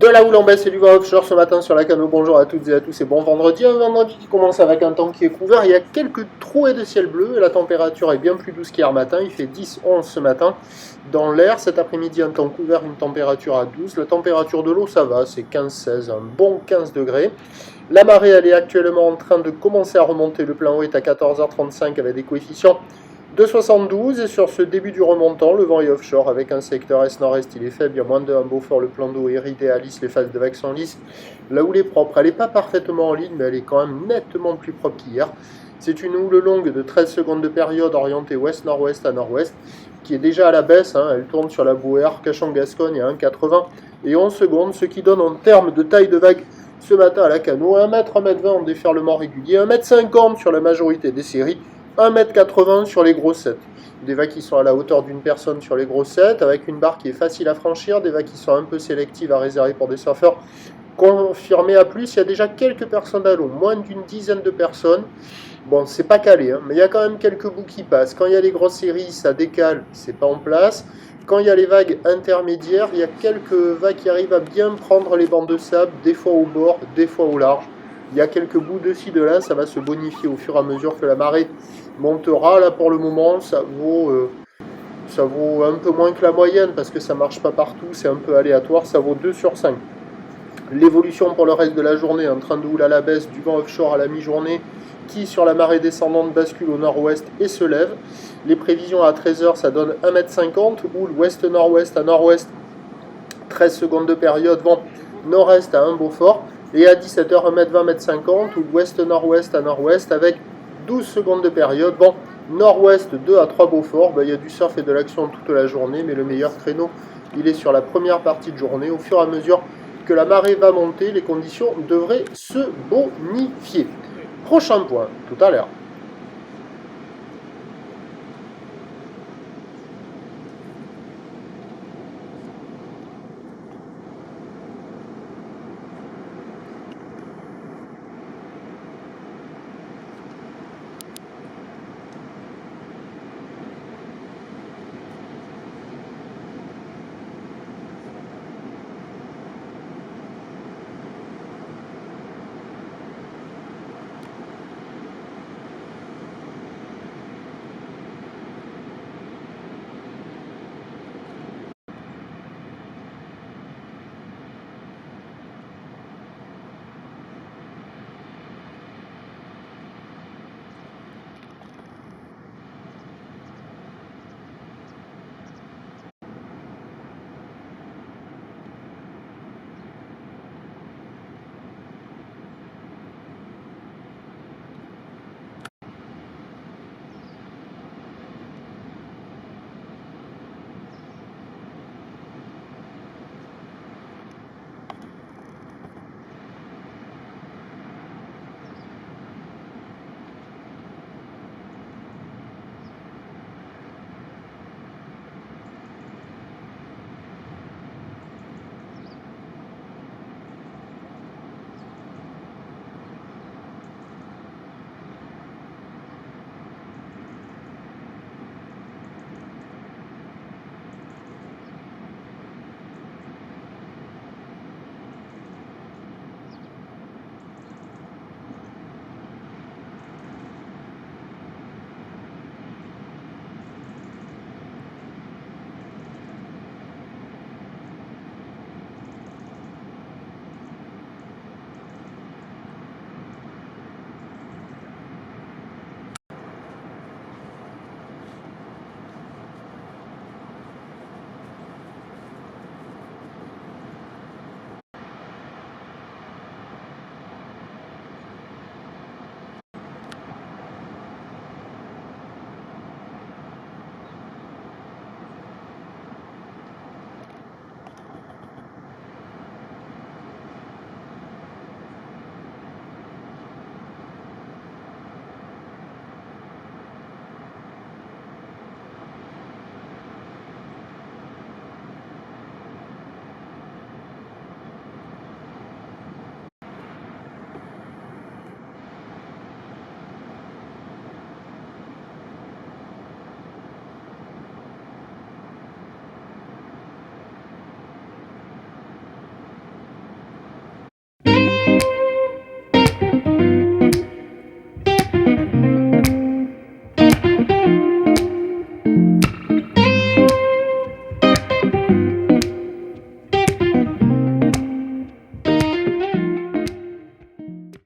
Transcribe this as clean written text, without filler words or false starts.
De la houle en baisse et du vent offshore ce matin sur la Cano. Bonjour à toutes et à tous et bon vendredi. Un vendredi qui commence avec un temps qui est couvert. Il y a quelques trouées de ciel bleu et la température est bien plus douce qu'hier matin. Il fait 10-11 ce matin dans l'air. Cet après-midi, un temps couvert, une température à 12. La température de l'eau, ça va, c'est 15-16, un bon 15 degrés. La marée, elle est actuellement en train de commencer à remonter. Le plein haut est à 14h35 avec des coefficients de 72 et sur ce début du remontant, le vent est offshore avec un secteur est-nord-est, il est faible, il y a moins de 1 Beaufort, le plan d'eau est iridé à lisse, les phases de vagues sont lisses. La houle est propre, elle n'est pas parfaitement en ligne, mais elle est quand même nettement plus propre qu'hier. C'est une houle longue de 13 secondes de période orientée ouest-nord-ouest à nord-ouest, qui est déjà à la baisse, elle tourne sur la bouée Arcachon-Gascogne à 1,80 et 11 secondes, ce qui donne en termes de taille de vague ce matin à la Cano 1 m, 1 m 20 en déferlement régulier, 1 m 50 sur la majorité des séries, 1,80 m sur les grosses 7. Des vagues qui sont à la hauteur d'une personne sur les grosses 7, avec une barre qui est facile à franchir, des vagues qui sont un peu sélectives à réserver pour des surfeurs. Confirmé à plus, il y a déjà quelques personnes à l'eau, moins d'une dizaine de personnes. Bon, c'est pas calé, mais il y a quand même quelques bouts qui passent. Quand il y a les grosses séries, ça décale, c'est pas en place. Quand il y a les vagues intermédiaires, il y a quelques vagues qui arrivent à bien prendre les bancs de sable, des fois au bord, des fois au large. Il y a quelques bouts de ci, de là, ça va se bonifier au fur et à mesure que la marée montera. Là, pour le moment, ça vaut un peu moins que la moyenne parce que ça ne marche pas partout, c'est un peu aléatoire, ça vaut 2 sur 5. L'évolution pour le reste de la journée, un train de houle à la baisse, du vent offshore à la mi-journée, qui sur la marée descendante bascule au nord-ouest et se lève. Les prévisions à 13h, ça donne 1 m 50, houle ouest-nord-ouest à nord-ouest, 13 secondes de période, vent nord-est à 1 Beaufort. Et à 17h, 1 m 20, 1 m 50, ou ouest-nord-ouest à nord-ouest, avec 12 secondes de période. Bon, nord-ouest 2 à 3 Beaufort, il y a du surf et de l'action toute la journée, mais le meilleur créneau, il est sur la première partie de journée. Au fur et à mesure que la marée va monter, les conditions devraient se bonifier. Prochain point, tout à l'heure.